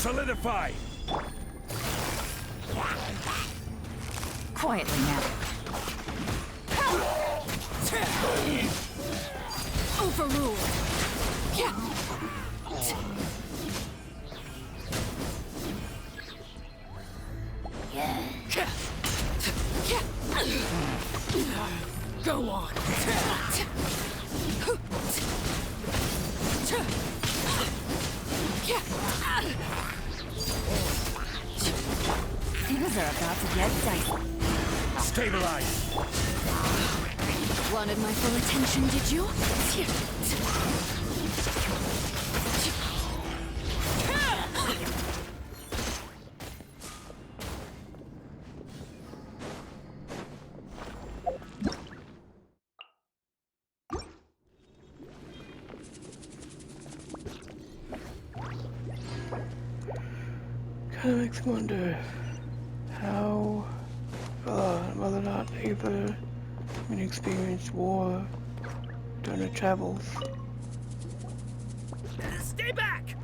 Solidify! Quietly now. Overruled. Go on. Things are about to get dicey. Stabilize! Wanted my full attention, did you? Kinda makes me wonder how Mother not able to experience war during her travels. Stay back!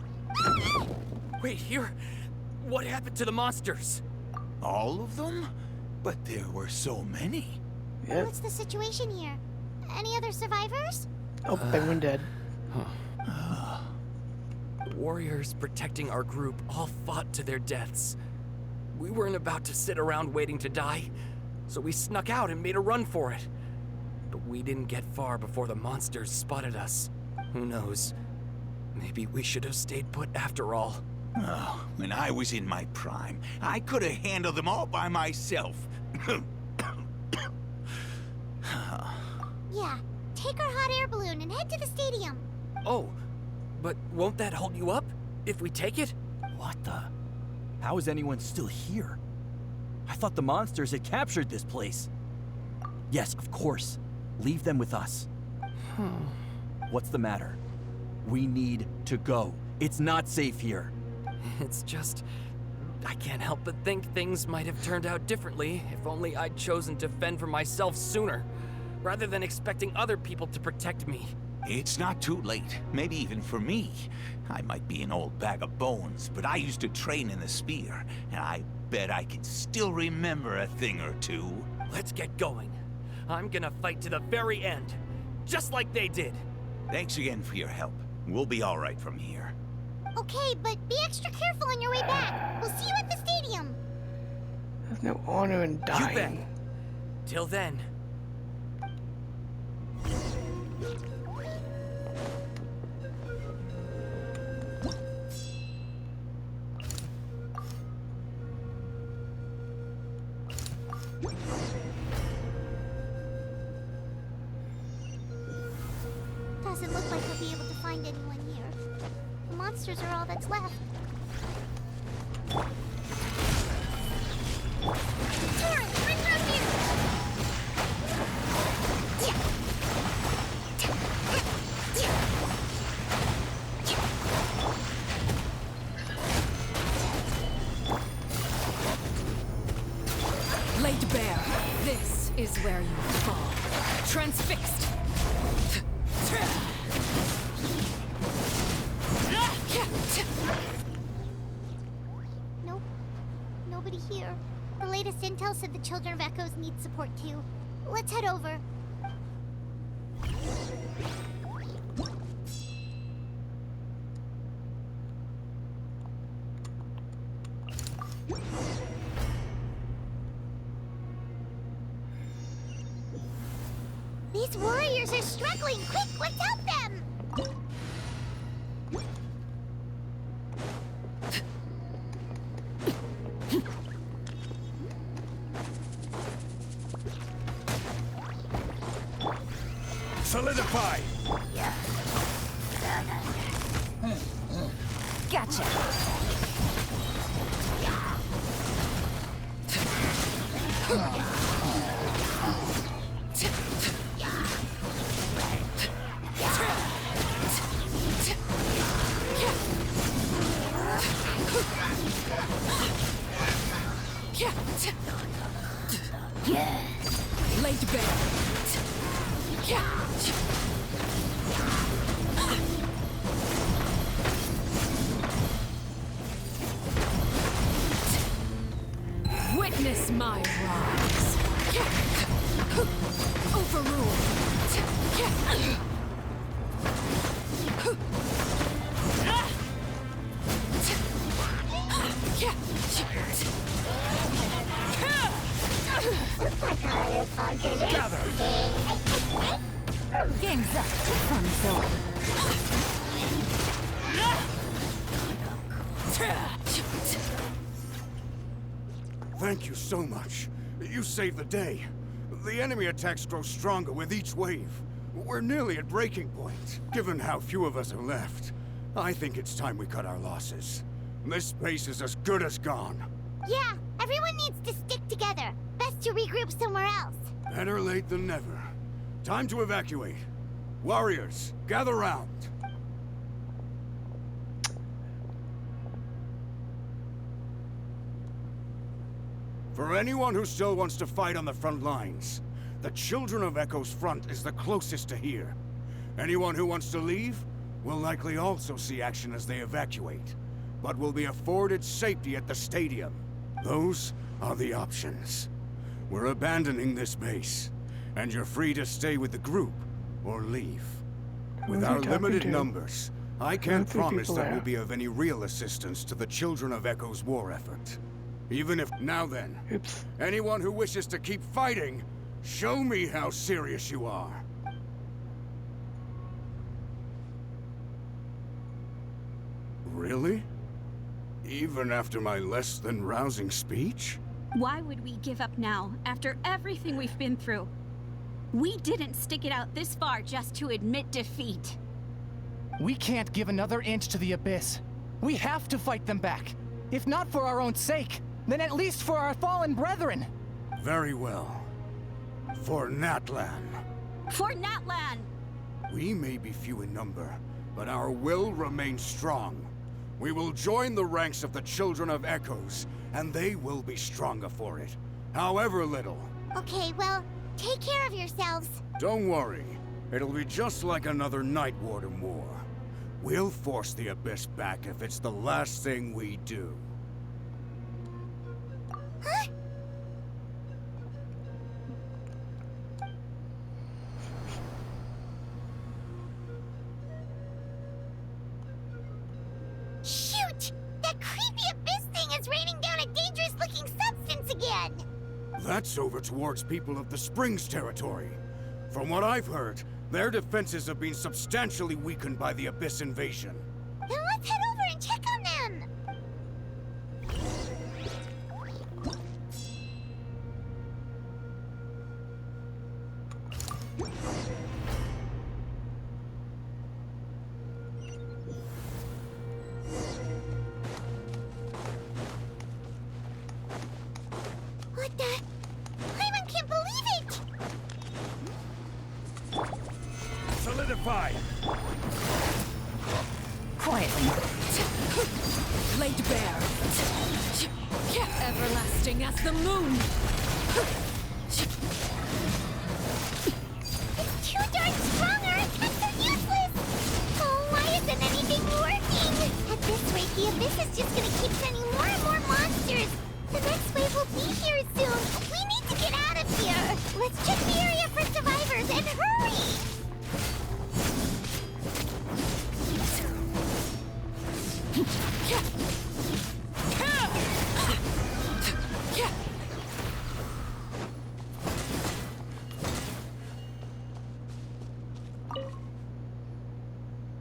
Wait, here? What happened to the monsters? All of them? But there were so many. Yep. What's the situation here? Any other survivors? Oh, penguin dead. Warriors protecting our group all fought to their deaths. We weren't about to sit around waiting to die, so we snuck out and made a run for it. But we didn't get far before the monsters spotted us. Who knows? Maybe we should have stayed put after all. Oh, when I was in my prime, I could have handled them all by myself. Yeah, take our hot air balloon and head to the stadium. Oh, but won't that hold you up if we take it? What the? How is anyone still here? I thought the monsters had captured this place. Yes, of course. Leave them with us. What's the matter? We need to go. It's not safe here. It's just... I can't help but think things might have turned out differently if only I'd chosen to fend for myself sooner, rather than expecting other people to protect me. It's not too late, maybe even for me. I might be an old bag of bones, but I used to train in the spear, and I bet I can still remember a thing or two. Let's get going. I'm gonna fight to the very end, just like they did. Thanks again for your help. We'll be all right from here. Okay, but be extra careful on your way back. We'll see you at the stadium. There's no honor in You dying. bet. Till then. Doesn't look like we'll be able to find anyone here. The monsters are all that's left. Torrent, bring refuge! Laid bare. This is where you fall. Transfixed. Nope. Nobody here. The latest intel said the Children of Echoes need support too. Let's head over. These warriors are struggling! Quick, let's help them! Solidify! Gotcha. Laid bare. my rise. Overruled. Gather! Game's up. Fun's Thank you so much. You saved the day. The enemy attacks grow stronger with each wave. We're nearly at breaking point. Given how few of us are left, I think it's time we cut our losses. This space is as good as gone. Yeah, everyone needs to stick together. Best to regroup somewhere else. Better late than never. Time to evacuate. Warriors, gather round. For anyone who still wants to fight on the front lines, the Children of Echo's front is the closest to here. Anyone who wants to leave will likely also see action as they evacuate, but will be afforded safety at the stadium. Those are the options. We're abandoning this base, and you're free to stay with the group or leave. With our limited numbers, I can't promise that we'll be of any real assistance to the Children of Echo's war effort. Even if... Now then, Oops. anyone who wishes to keep fighting, show me how serious you are. Really? Even after my less than rousing speech? Why would we give up now, after everything we've been through? We didn't stick it out this far just to admit defeat. We can't give another inch to the Abyss. We have to fight them back. If not for our own sake, then at least for our fallen brethren. Very well. For Natlan. For Natlan! We may be few in number, but our will remains strong. We will join the ranks of the Children of Echoes, and they will be stronger for it, however little. Okay, well, take care of yourselves. Don't worry. It'll be just like another Night Warden war. We'll force the Abyss back if it's the last thing we do. Huh? Shoot! That creepy Abyss thing is raining down a dangerous-looking substance again! That's over towards people of the Springs territory. From what I've heard, their defenses have been substantially weakened by the Abyss invasion. Then let's head over and check on them! What the? Hyman can't believe it! Solidify! Quietly. Laid bare. Everlasting as the moon. It's too darn strong, our attacks are useless! Oh, why isn't anything working? At this rate, the Abyss is just gonna keep sending more and more monsters! The next wave will be here soon! We need to get out of here! Let's check the area for survivors, and hurry!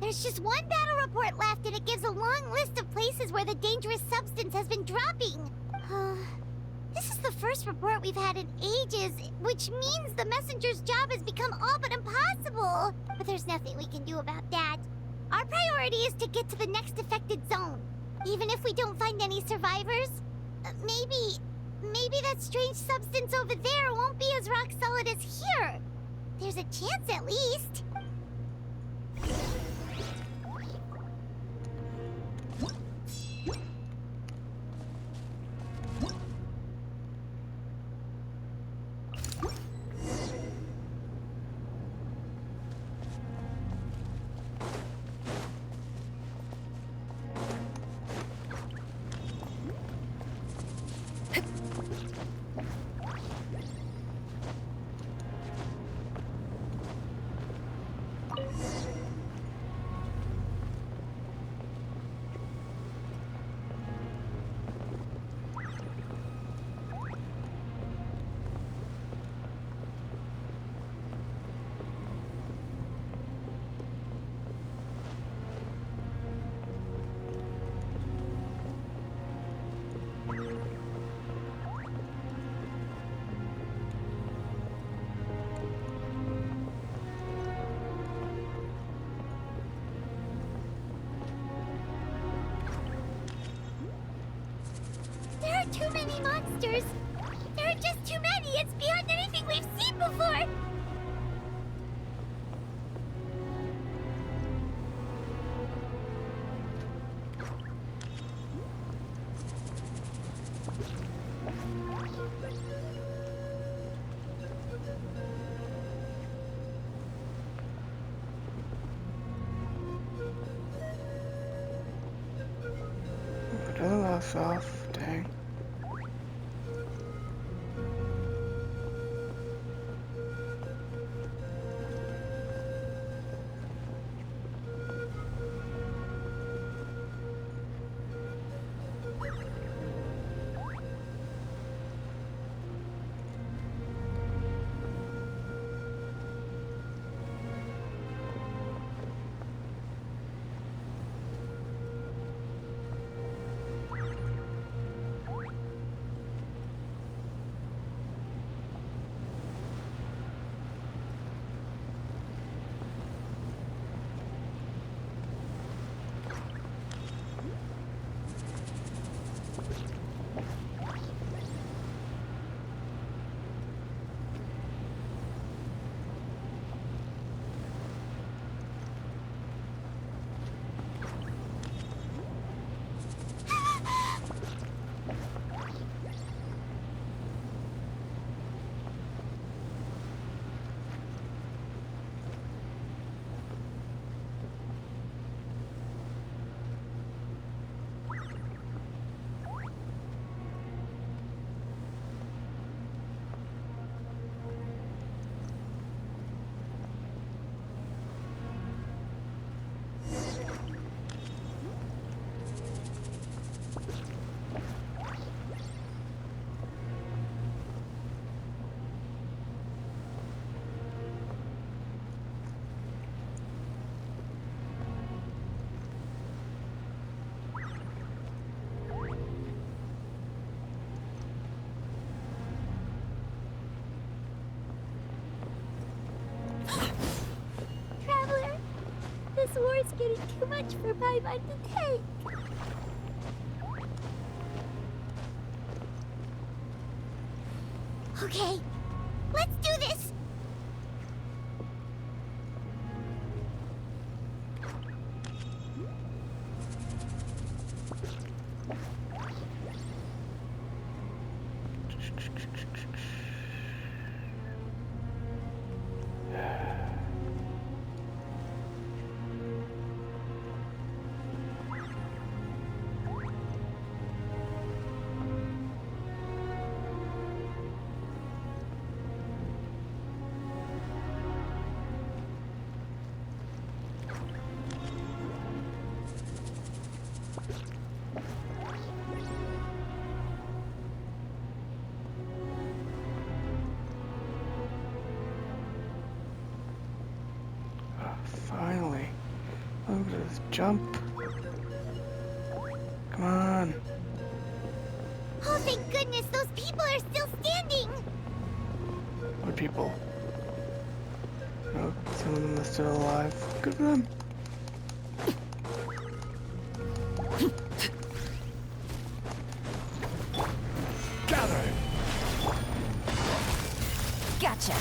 There's just one battle report left, and it gives a long list of places where the dangerous substance has been dropping. This is the first report we've had in ages, which means the messenger's job has become all but impossible. But there's nothing we can do about that. Our priority is to get to the next affected zone. Even if we don't find any survivors, maybe that strange substance over there won't be as rock solid as here. There's a chance at least. monsters! There are just too many! It's beyond anything we've seen before! Doesn't last off, dang. Traveler, this war is getting too much for my mind to take. Okay, let's do this! Finally. Look at this jump. Come on. Oh, thank goodness, those people are still standing! What people? Oh, some of them are still alive. Good for them. Gather! Gotcha.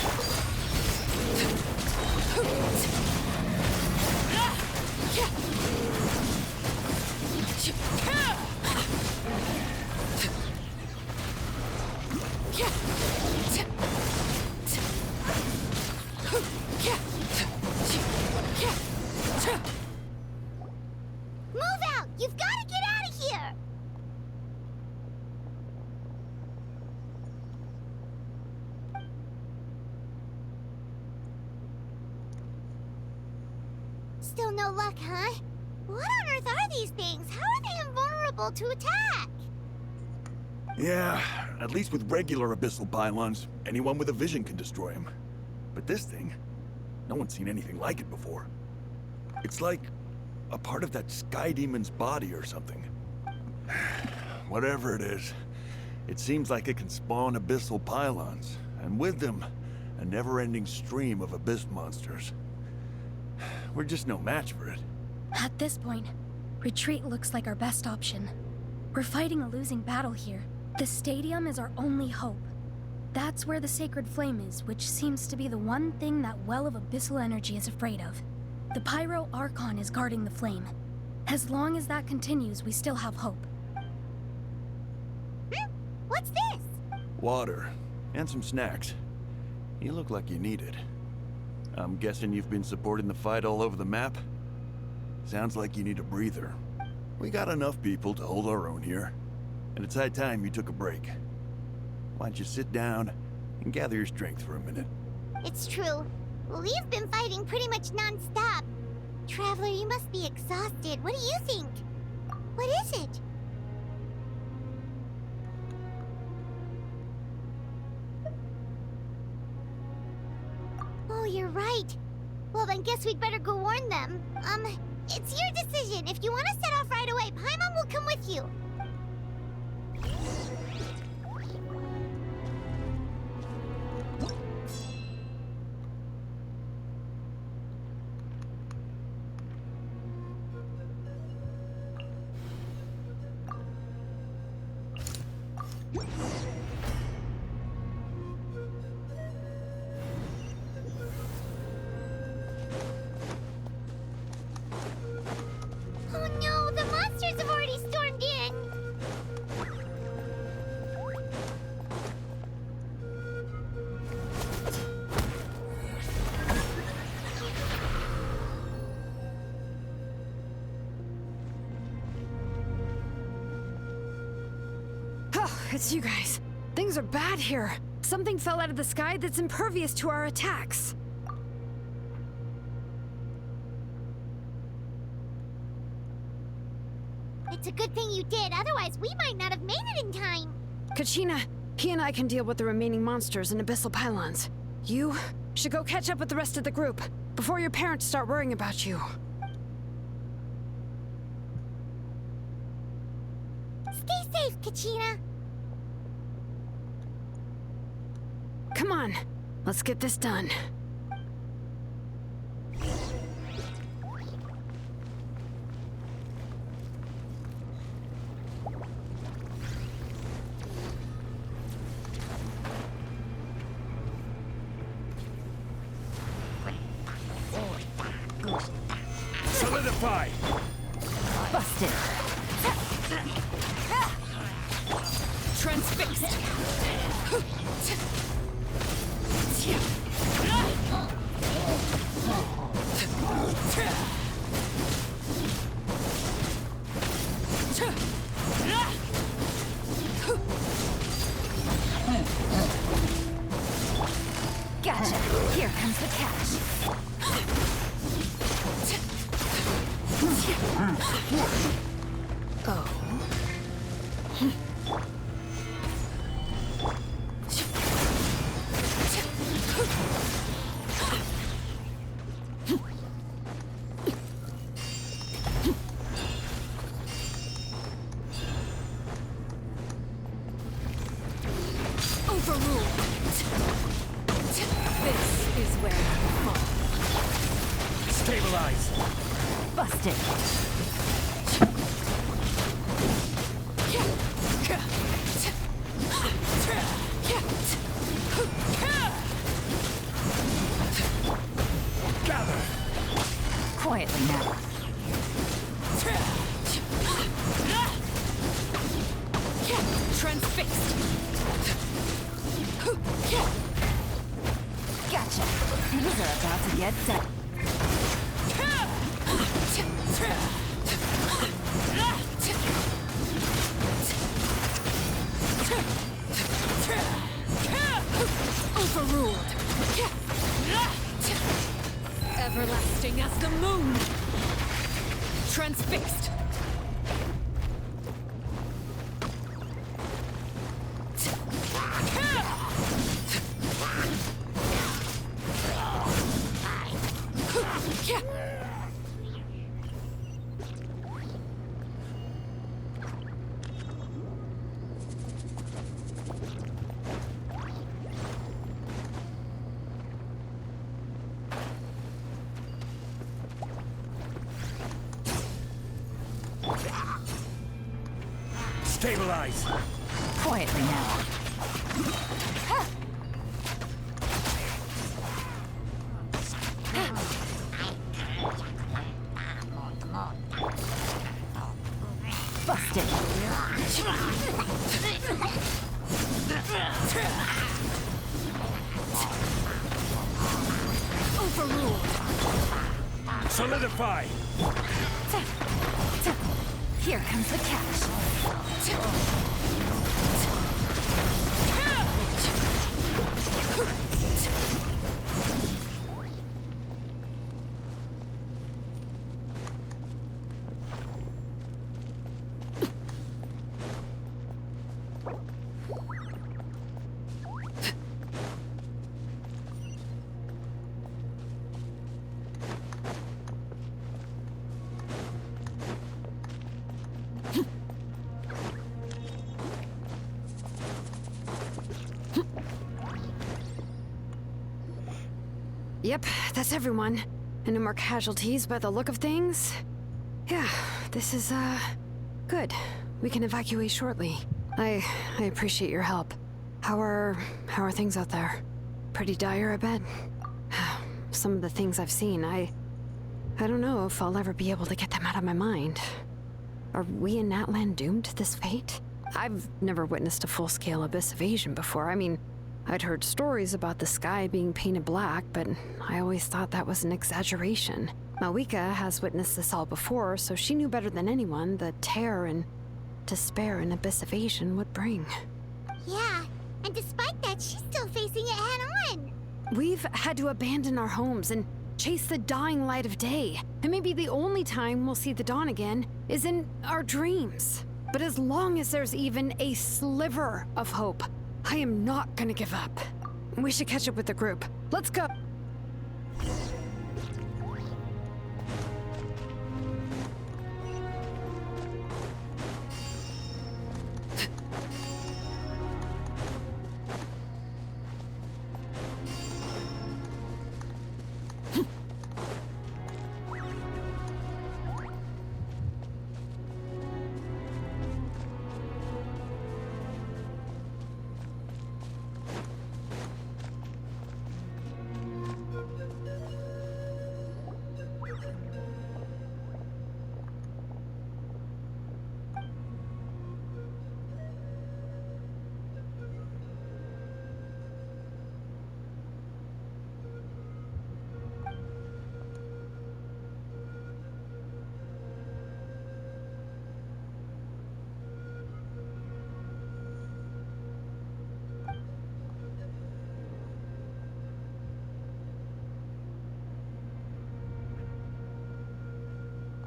Move out! You've got to get out of here! Still no luck, huh? What on earth are these things? How are they invulnerable to attack? Yeah, at least with regular abyssal pylons, anyone with a vision can destroy them. But this thing, no one's seen anything like it before. It's like a part of that sky demon's body or something. Whatever it is, it seems like it can spawn abyssal pylons, and with them, a never-ending stream of abyss monsters. We're just no match for it. At this point, retreat looks like our best option. We're fighting a losing battle here, The stadium is our only hope. That's where the sacred flame is, which seems to be the one thing that well of abyssal energy is afraid of. The Pyro Archon is guarding the flame. As long as that continues, we still have hope. What's this? Water. And some snacks. You look like you need it. I'm guessing you've been supporting the fight all over the map? Sounds like you need a breather. We got enough people to hold our own here. And it's high time you took a break. Why don't you sit down and gather your strength for a minute? It's true. We've been fighting pretty much non-stop. Traveler, you must be exhausted. What do you think? What is it? Oh, you're right. Well, then guess we'd better go warn them. It's your decision. If you want to set off right away, Paimon will come with you. Oh no, the monsters have already stormed in! Oh, it's you guys. Things are bad here. Something fell out of the sky that's impervious to our attacks. It's a good thing you did, otherwise we might not have made it in time. Kachina, he and I can deal with the remaining monsters and abyssal pylons. You should go catch up with the rest of the group before your parents start worrying about you. Stay safe, Kachina. Come on, let's get this done. Solidify! Busted. Transfixed. Gotcha. Here comes the cash. Overruled. This is where you fall. Stabilize! Busted. Gather! Quietly now. Transfixed. Gotcha. These are about to get done. Overruled. Everlasting as the moon. Transfixed. Stabilize! quietly now. Busted. Overruled. Solidify! Here comes the cash. Yep, that's everyone. And no more casualties by the look of things. Yeah, this is, good. We can evacuate shortly. I appreciate your help. How are things out there? Pretty dire, I bet. Some of the things I've seen, I don't know if I'll ever be able to get them out of my mind. Are we in Natlan doomed to this fate? I've never witnessed a full-scale abyss invasion before. I mean, I'd heard stories about the sky being painted black, but I always thought that was an exaggeration. Malika has witnessed this all before, so she knew better than anyone the terror and despair an abyss invasion would bring. Yeah, and despite that, she's still facing it head-on. We've had to abandon our homes and chase the dying light of day. And maybe the only time we'll see the dawn again is in our dreams. But as long as there's even a sliver of hope, I am not gonna give up. We should catch up with the group. Let's go.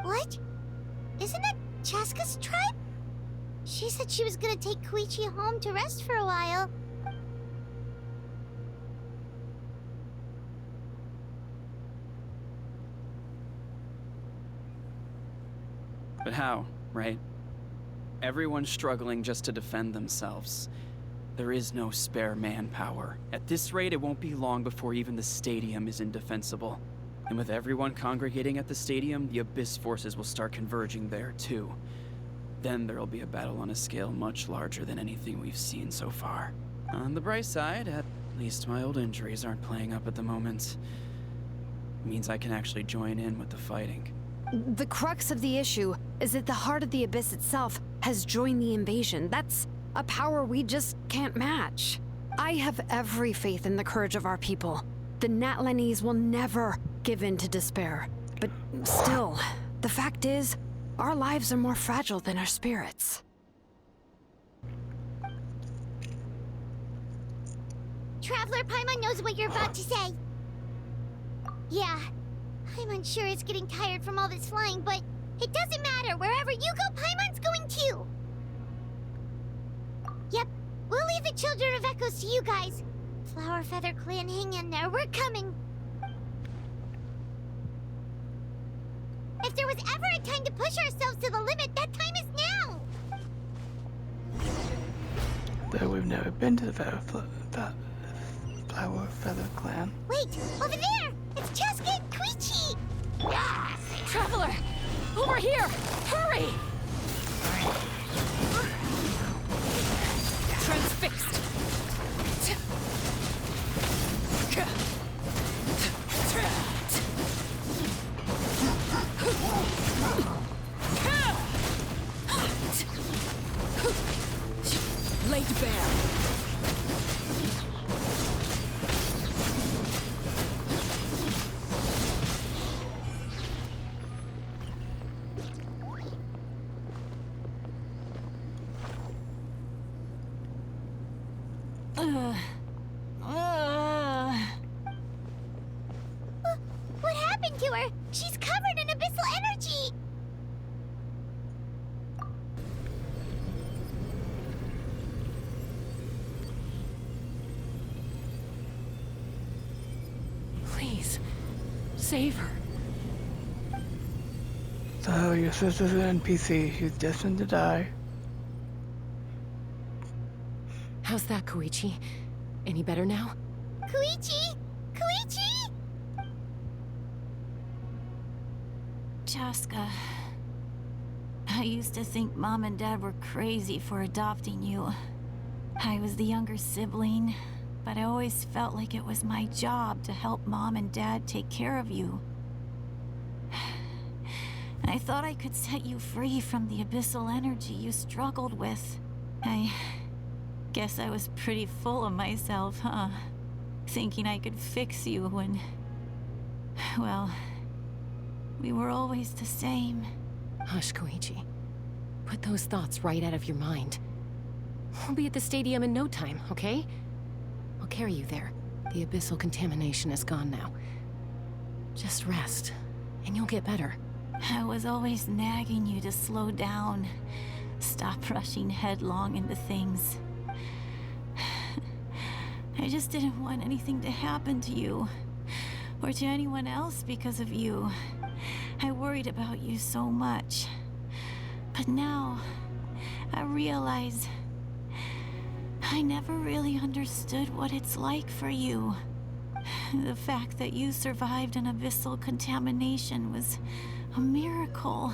What? Isn't that Chaska's tribe? She said she was gonna take Koichi home to rest for a while. But how, right? Everyone's struggling just to defend themselves. There is no spare manpower. At this rate, it won't be long before even the stadium is indefensible. And with everyone congregating at the stadium, the Abyss forces will start converging there, too. Then there'll be a battle on a scale much larger than anything we've seen so far. On the bright side, at least my old injuries aren't playing up at the moment. It means I can actually join in with the fighting. The crux of the issue is that the heart of the Abyss itself has joined the invasion. That's a power we just can't match. I have every faith in the courage of our people. The Natlanese will never give in to despair. But still, the fact is, our lives are more fragile than our spirits. Traveler Paimon knows what you're about to say. Yeah, I'm unsure it's getting tired from all this flying, but it doesn't matter. Wherever you go, Paimon's going too. Yep, we'll leave the Children of Echoes to you guys. Flower Feather Clan, hang in there. We're coming. If there was ever a time to push ourselves to the limit, that time is now. Though we've never been to the Flower Feather Clan. Wait, over there! It's Chaska and Koichi! Traveler! Over here! Hurry! fixed. Laid bare. What happened to her? She's covered in abyssal energy! Please, save her. So your sister's an NPC. She's destined to die. How's that, Koichi? Any better now? Koichi! Koichi! Chaska, I used to think Mom and Dad were crazy for adopting you. I was the younger sibling, but I always felt like it was my job to help Mom and Dad take care of you. I thought I could set you free from the abyssal energy you struggled with. I guess I was pretty full of myself, huh? Thinking I could fix you when... well, we were always the same. Hush, Koichi. Put those thoughts right out of your mind. We'll be at the stadium in no time, okay? I'll carry you there. The abyssal contamination is gone now. Just rest, and you'll get better. I was always nagging you to slow down. Stop rushing headlong into things. I just didn't want anything to happen to you, or to anyone else because of you. I worried about you so much. But now, I realize I never really understood what it's like for you. The fact that you survived an abyssal contamination was a miracle.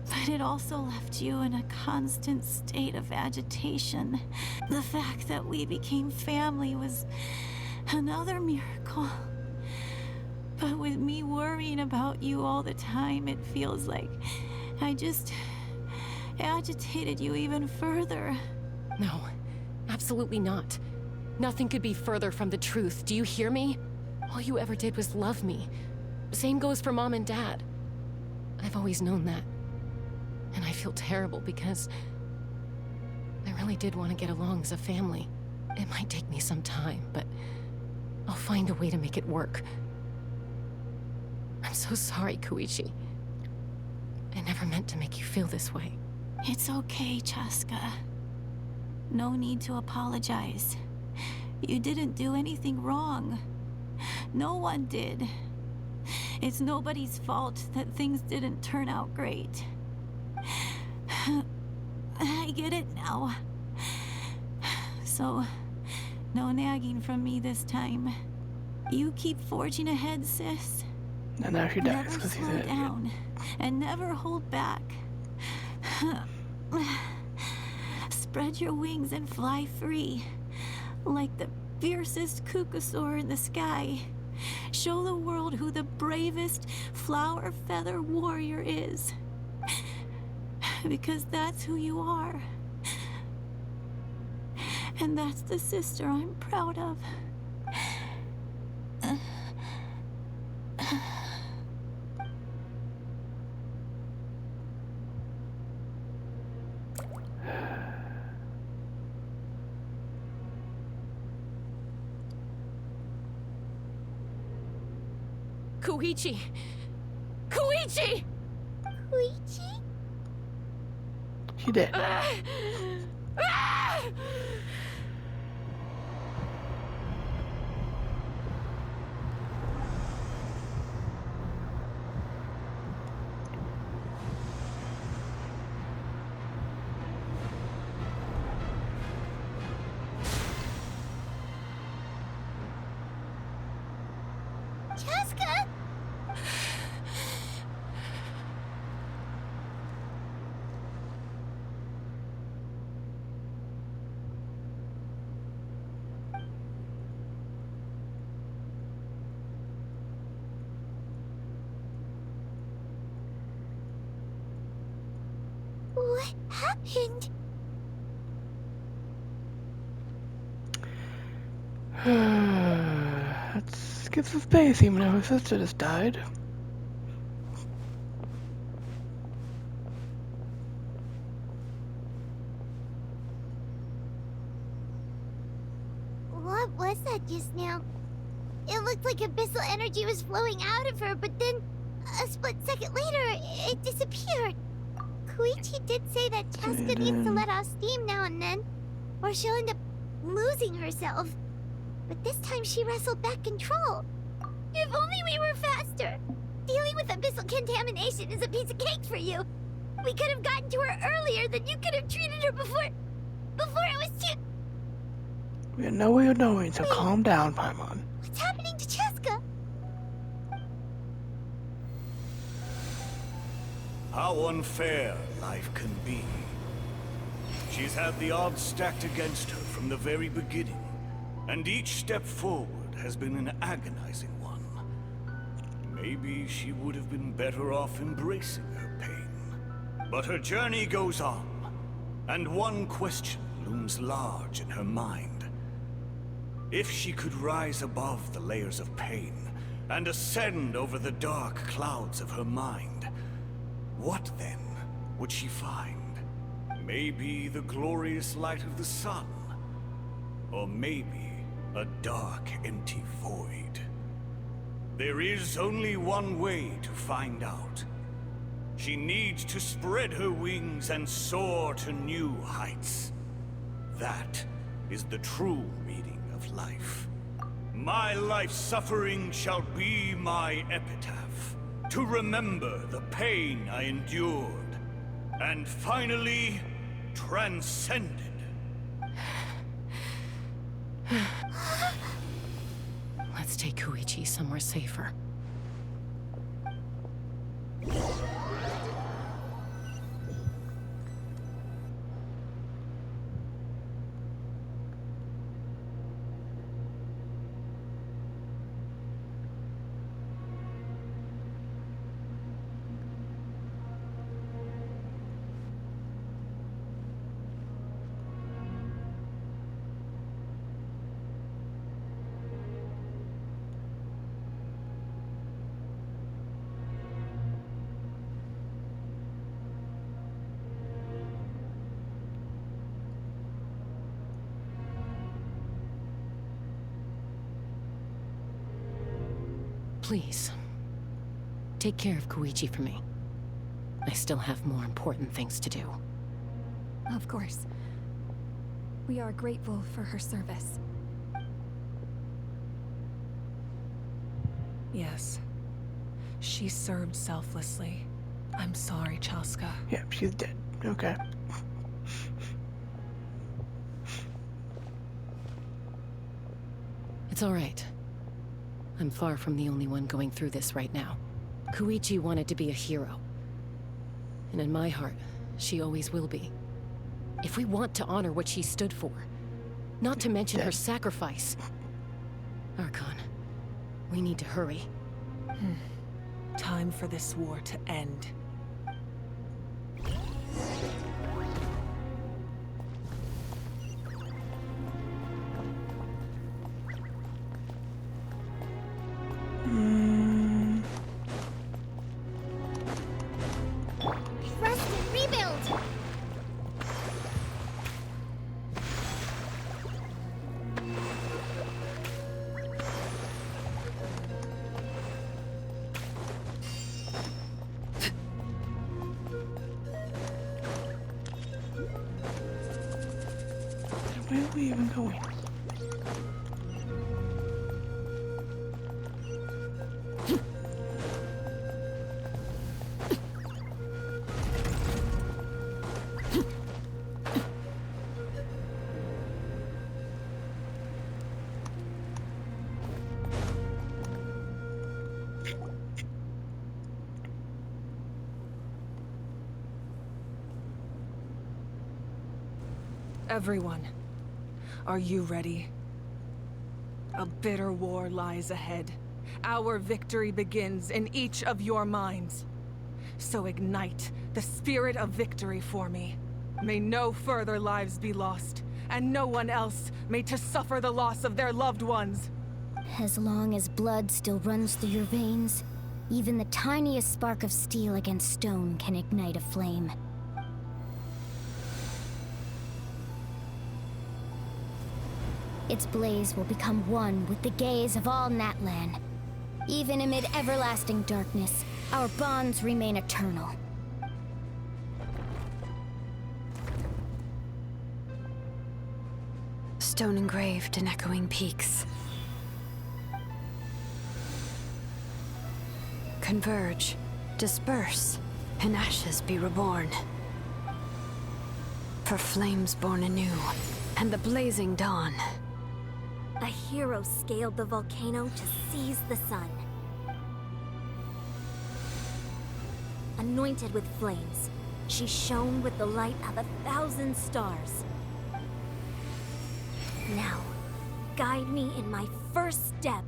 But it also left you in a constant state of agitation. The fact that we became family was another miracle. But with me worrying about you all the time, it feels like I just agitated you even further. No, absolutely not. Nothing could be further from the truth. Do you hear me? All you ever did was love me. Same goes for Mom and Dad. I've always known that. And I feel terrible because I really did want to get along as a family. It might take me some time, but I'll find a way to make it work. I'm so sorry, Koichi. I never meant to make you feel this way. It's okay, Chaska. No need to apologize. You didn't do anything wrong. No one did. It's nobody's fault that things didn't turn out great. I get it now. So, no nagging from me this time. You keep forging ahead, sis. And now she dies Never because he's slow an idiot. down, and never hold back. Spread your wings and fly free, like the fiercest kukasaur in the sky. Show the world who the bravest flower feather warrior is. Because that's who you are. And that's the sister I'm proud of. Koichi! Koichi! Koichi? She did. Chaska! What happened? Let's get some space, even though his sister just died. What was that just now? It looked like abyssal energy was flowing out of her, but then a split second later, it disappeared. Koichi did say that Chaska needs to let off steam now and then, or she'll end up losing herself. But this time she wrestled back control. If only we were faster! Dealing with abyssal contamination is a piece of cake for you. We could have gotten to her earlier, then you could have treated her before it was too... We have no way of knowing, so calm down, Paimon. What's happening to Chaska? How unfair life can be. She's had the odds stacked against her from the very beginning, and each step forward has been an agonizing one. Maybe she would have been better off embracing her pain. But her journey goes on, and one question looms large in her mind. If she could rise above the layers of pain and ascend over the dark clouds of her mind, what then would she find? Maybe the glorious light of the sun, or maybe a dark, empty void. There is only one way to find out. She needs to spread her wings and soar to new heights. That is the true meaning of life. My life's suffering shall be my epitaph, to remember the pain I endured, and finally transcended. Let's take Koichi somewhere safer. Please, take care of Koichi for me. I still have more important things to do. Of course. We are grateful for her service. Yes. She served selflessly. I'm sorry, Chaska. Yep, she's dead. Okay. It's all right. I'm far from the only one going through this right now. Koichi wanted to be a hero. And in my heart, she always will be. If we want to honor what she stood for, not to mention her sacrifice. Archon, we need to hurry. Time for this war to end. Rest and rebuild! Where are we even going? Everyone, are you ready? A bitter war lies ahead. Our victory begins in each of your minds. So ignite the spirit of victory for me. May no further lives be lost, and no one else made to suffer the loss of their loved ones. As long as blood still runs through your veins, even the tiniest spark of steel against stone can ignite a flame. Its blaze will become one with the gaze of all Natlan. Even amid everlasting darkness, our bonds remain eternal. Stone engraved in echoing peaks. Converge, disperse, and ashes be reborn. For flames born anew, and the blazing dawn. A hero scaled the volcano to seize the sun. Anointed with flames, she shone with the light of 1,000 stars. Now, guide me in my first step.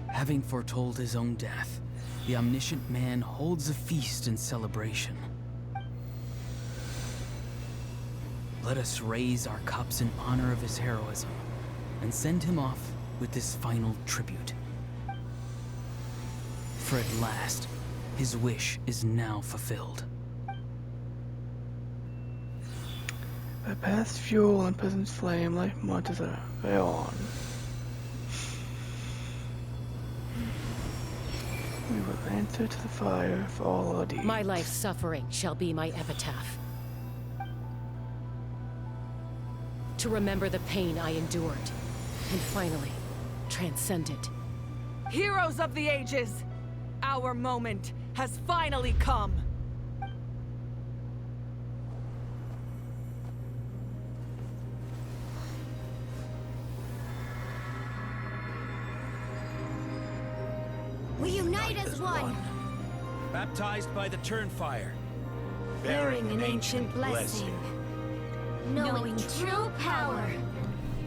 Having foretold his own death, the omniscient man holds a feast in celebration. Let us raise our cups in honor of his heroism, and send him off with this final tribute. For at last, his wish is now fulfilled. By past fuel and peasant's flame, life marches on. We will answer to the fire for all our deeds. My life's suffering shall be my epitaph. To remember the pain I endured, and finally, transcend it. Heroes of the ages, our moment has finally come. We unite as one. Baptized by the Turnfire. Bearing an ancient blessing. Knowing true power.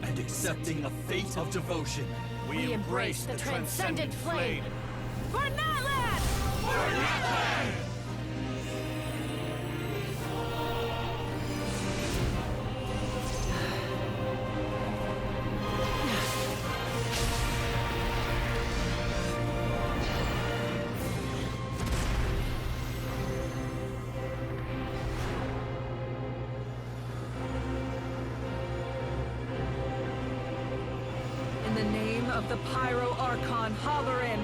And accepting a fate of devotion. We embrace the transcendent flame. For Natlan! For Natlan! In the name of the Pyro Archon Halloran,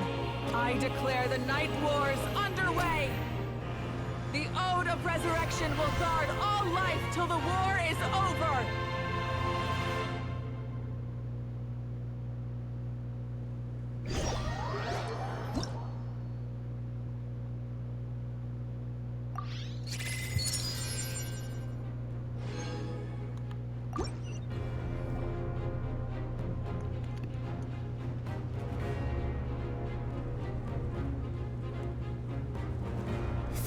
I declare the Night Wars underway! The Ode of Resurrection will guard all life till the war is over!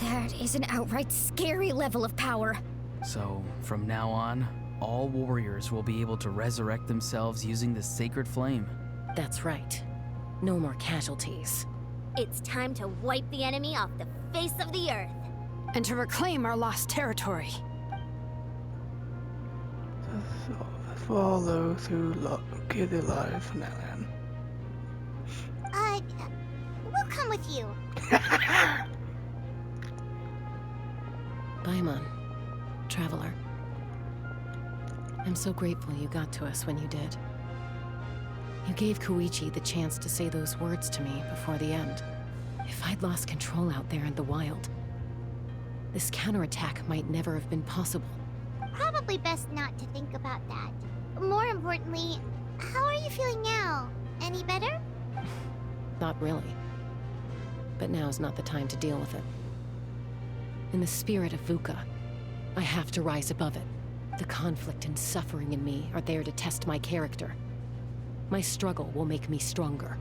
That is an outright scary level of power. So, from now on, all warriors will be able to resurrect themselves using the sacred flame. That's right. No more casualties. It's time to wipe the enemy off the face of the earth. And to reclaim our lost territory. That's for all those who give their lives for Natlan. We'll come with you. Paimon, traveler. I'm so grateful you got to us when you did. You gave Koichi the chance to say those words to me before the end. If I'd lost control out there in the wild, this counterattack might never have been possible. Probably best not to think about that. More importantly, how are you feeling now? Any better? Not really. But now's not the time to deal with it. In the spirit of VUCA, I have to rise above it. The conflict and suffering in me are there to test my character. My struggle will make me stronger,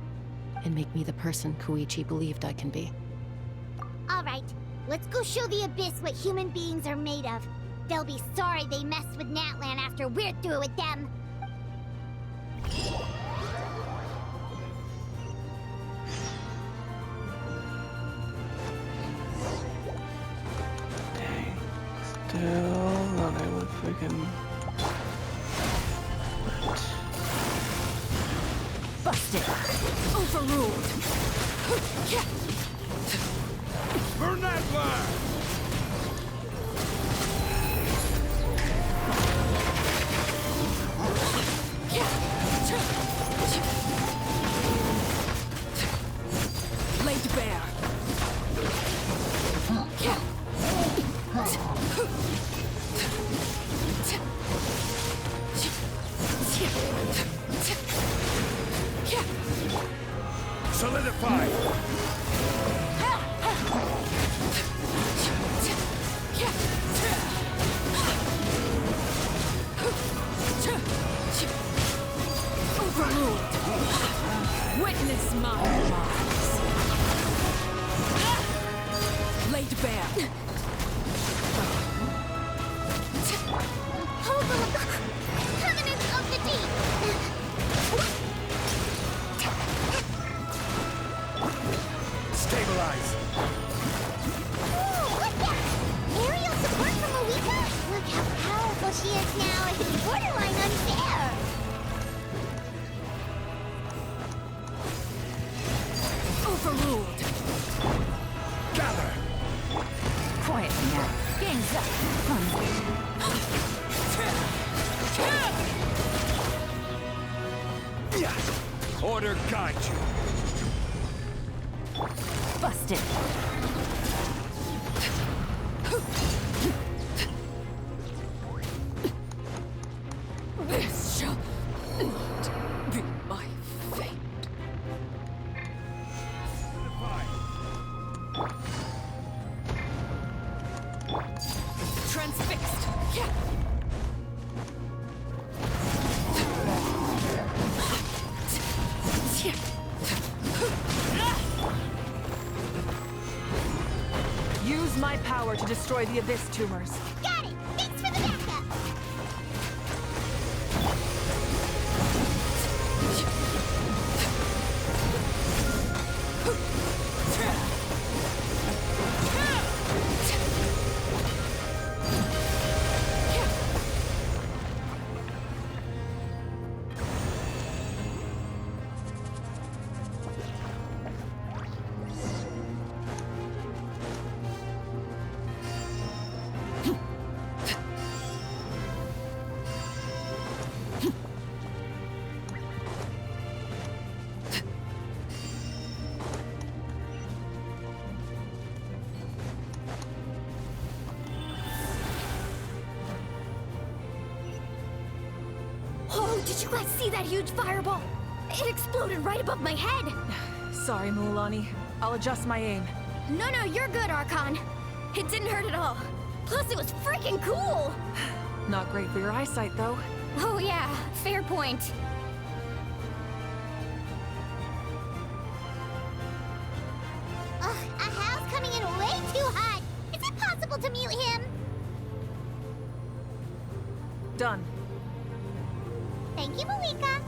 and make me the person Koichi believed I can be. Alright, let's go show the Abyss what human beings are made of. They'll be sorry they messed with Natlan after we're through with them. Still not able to freaking... Busted! Overruled! Burn that fire! Laid bare! Solidify! Overruled! Witness my demise! Laid bare! Covenants of the Deep! Stabilize! Ooh, what's that? Aerial support from Malika? Look how powerful she is now. It's borderline unfair. Overruled! Gather! Quiet now. Gang's up. Order guide you. Busted! This shall not be my fate. Transfixed! Yeah. Use my power to destroy the Abyss tumors. Got it! Thanks for the backup! Oh, did you guys see that huge fireball? It exploded right above my head. Sorry, Mulani. I'll adjust my aim. No, you're good, Archon. It didn't hurt at all. Plus, it was freaking cool. Not great for your eyesight, though. Oh yeah, fair point. Ugh, Ahal's coming in way too hot. Is it possible to mute him? Done. Thank you, Malika.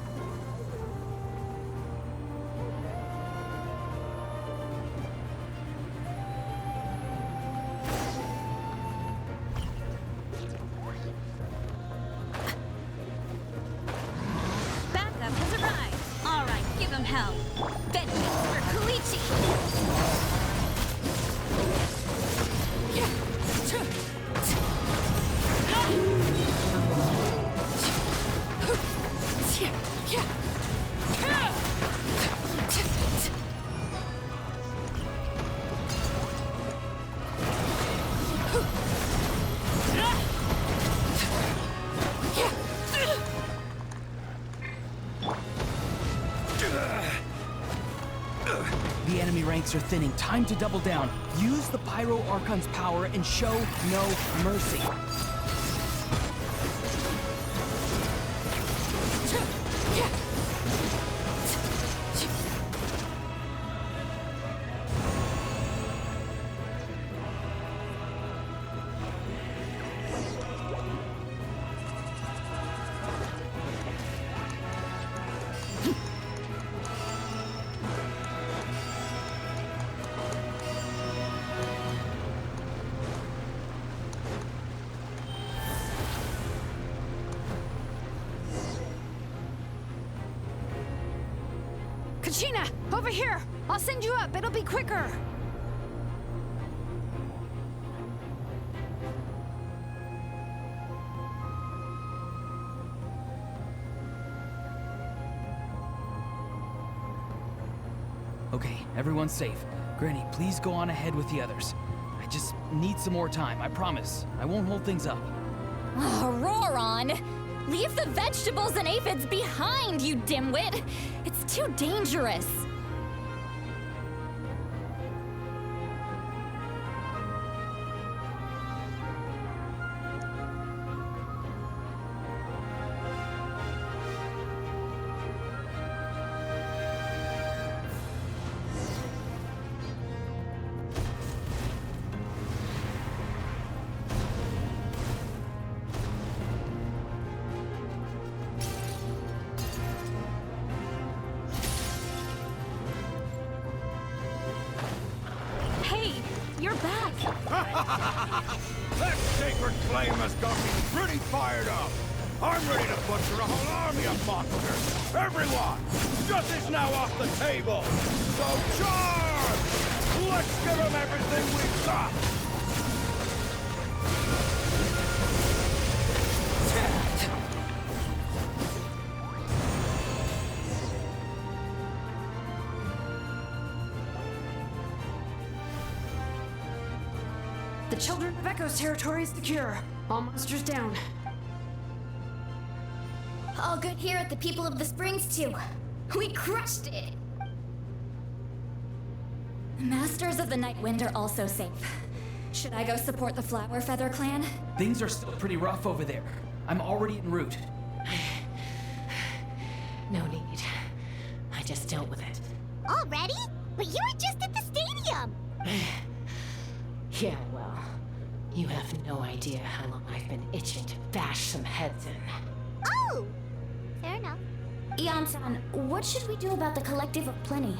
Backup has arrived. All right, give him hell. Vengeance for Kalichi. The enemy ranks are thinning. Time to double down. Use the Pyro Archon's power and show no mercy. Kachina, over here! I'll send you up, it'll be quicker! Okay, everyone's safe. Granny, please go on ahead with the others. I just need some more time, I promise. I won't hold things up. Oh, roar on! Leave the vegetables and aphids behind, you dimwit! It's too dangerous! You're back! That sacred flame has got me pretty fired up! I'm ready to butcher a whole army of monsters! Everyone! Justice now off the table! So charge! Let's give them everything we've got! The Children of Echo's territory is secure. All monsters down. All good here at the People of the Springs, too. We crushed it! Masters of the Night Wind are also safe. Should I go support the Flower Feather clan? Things are still pretty rough over there. I'm already en route. No need. I just dealt with it. Already? But you were just at the stadium! Yeah, well, you have no idea how long I've been itching to bash some heads in. Oh! Fair enough. Ian-san, what should we do about the Collective of Plenty?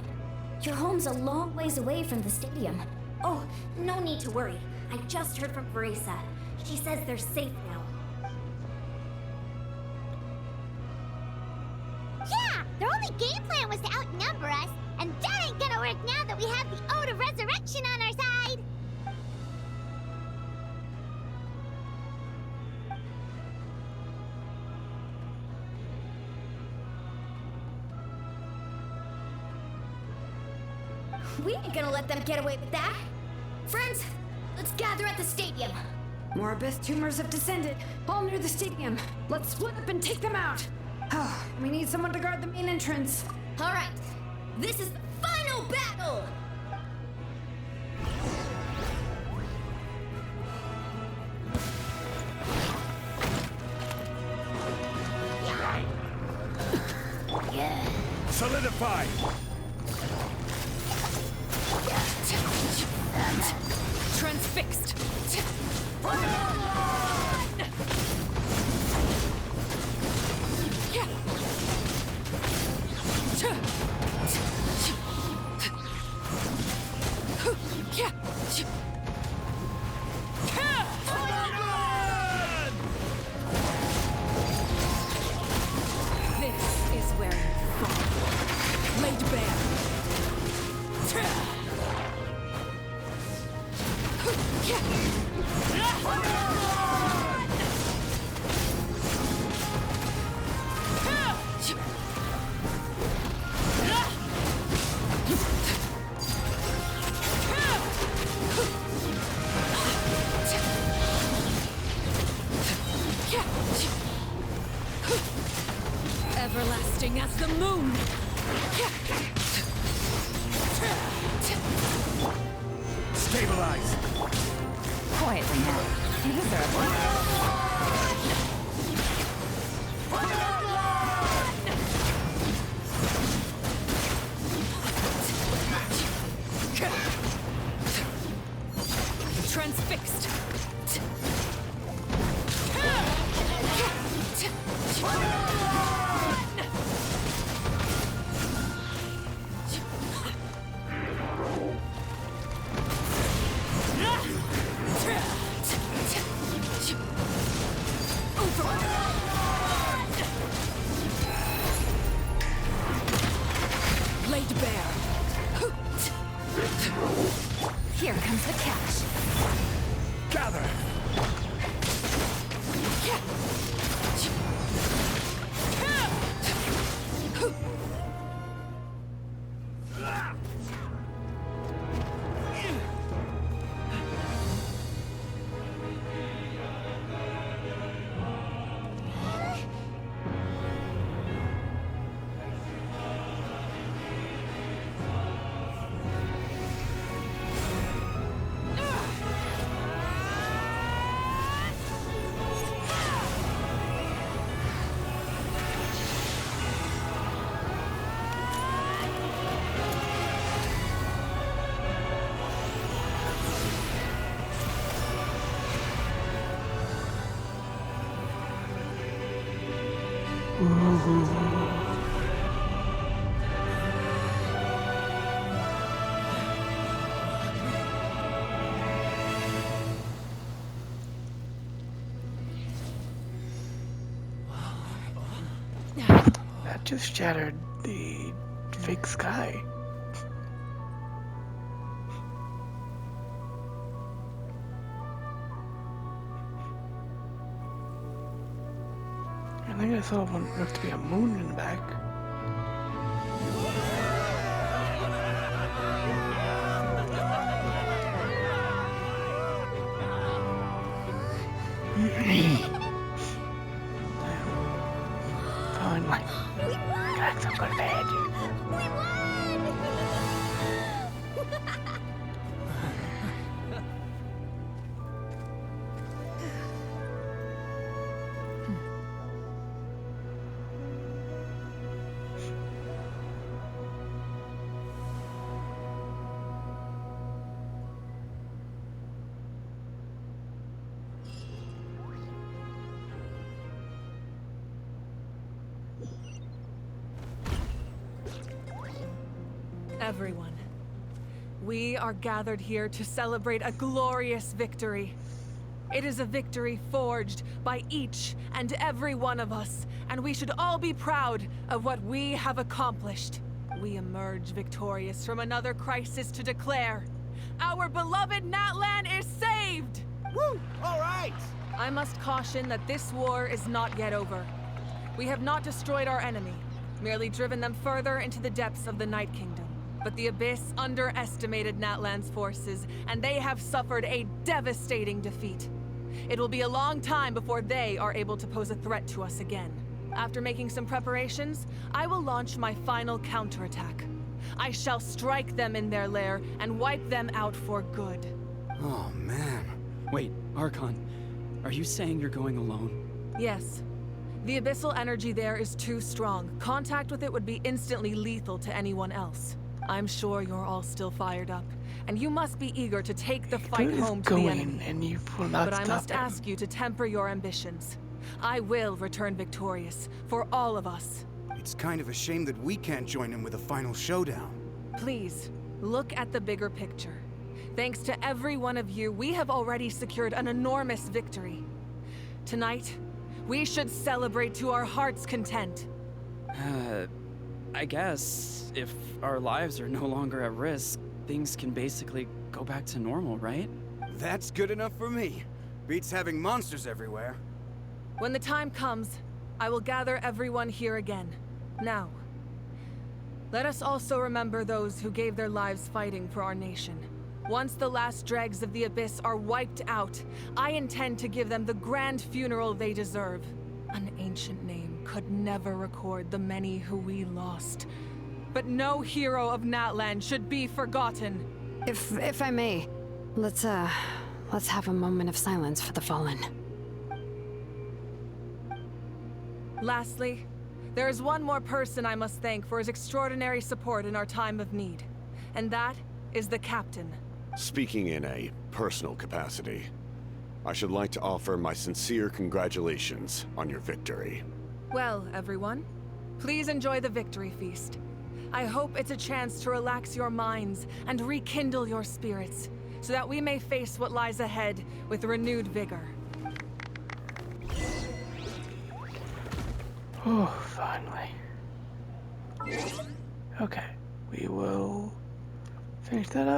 Your home's a long ways away from the stadium. Oh, no need to worry. I just heard from Veresa. She says they're safe now. Yeah! Their only game plan was to outnumber us, and that ain't gonna work now that we have the Ode of Resurrection on our side! We ain't gonna let them get away with that. Friends, let's gather at the stadium. More abyss tumors have descended, all near the stadium. Let's split up and take them out. Oh, we need someone to guard the main entrance. All right, this is the final battle! Solidify! Transfixed! This is where you fall. Laid bare. Everlasting as the moon! Stabilize! Quietly now. You deserve one. Transfixed! Laid That just shattered the fake sky. I think I saw one looks to be a moon in the back. Finally. Got some good bed. Everyone, we are gathered here to celebrate a glorious victory. It is a victory forged by each and every one of us, and we should all be proud of what we have accomplished. We emerge victorious from another crisis to declare, our beloved Natlan is saved! Woo! All right! I must caution that this war is not yet over. We have not destroyed our enemy, merely driven them further into the depths of the Night Kingdom. But the Abyss underestimated Natlan's forces, and they have suffered a devastating defeat. It will be a long time before they are able to pose a threat to us again. After making some preparations, I will launch my final counterattack. I shall strike them in their lair and wipe them out for good. Oh, man. Wait, Archon, are you saying you're going alone? Yes. The abyssal energy there is too strong. Contact with it would be instantly lethal to anyone else. I'm sure you're all still fired up, and you must be eager to take the fight home to the enemy. And you will not but I stop must him. ask you to temper your ambitions. I will return victorious, for all of us. It's kind of a shame that we can't join him with a final showdown. Please, look at the bigger picture. Thanks to every one of you, we have already secured an enormous victory. Tonight, we should celebrate to our heart's content. I guess if our lives are no longer at risk, things can basically go back to normal, right? That's good enough for me. Beats having monsters everywhere. When the time comes, I will gather everyone here again. Now, let us also remember those who gave their lives fighting for our nation. Once the last dregs of the Abyss are wiped out, I intend to give them the grand funeral they deserve. An ancient name could never record the many who we lost. But no hero of Natlan should be forgotten. If I may, let's have a moment of silence for the fallen. Lastly, there is one more person I must thank for his extraordinary support in our time of need. And that is the Captain. Speaking in a personal capacity, I should like to offer my sincere congratulations on your victory. Well, everyone, please enjoy the victory feast. I hope it's a chance to relax your minds and rekindle your spirits, so that we may face what lies ahead with renewed vigor. Oh, finally. Okay, we will finish that up.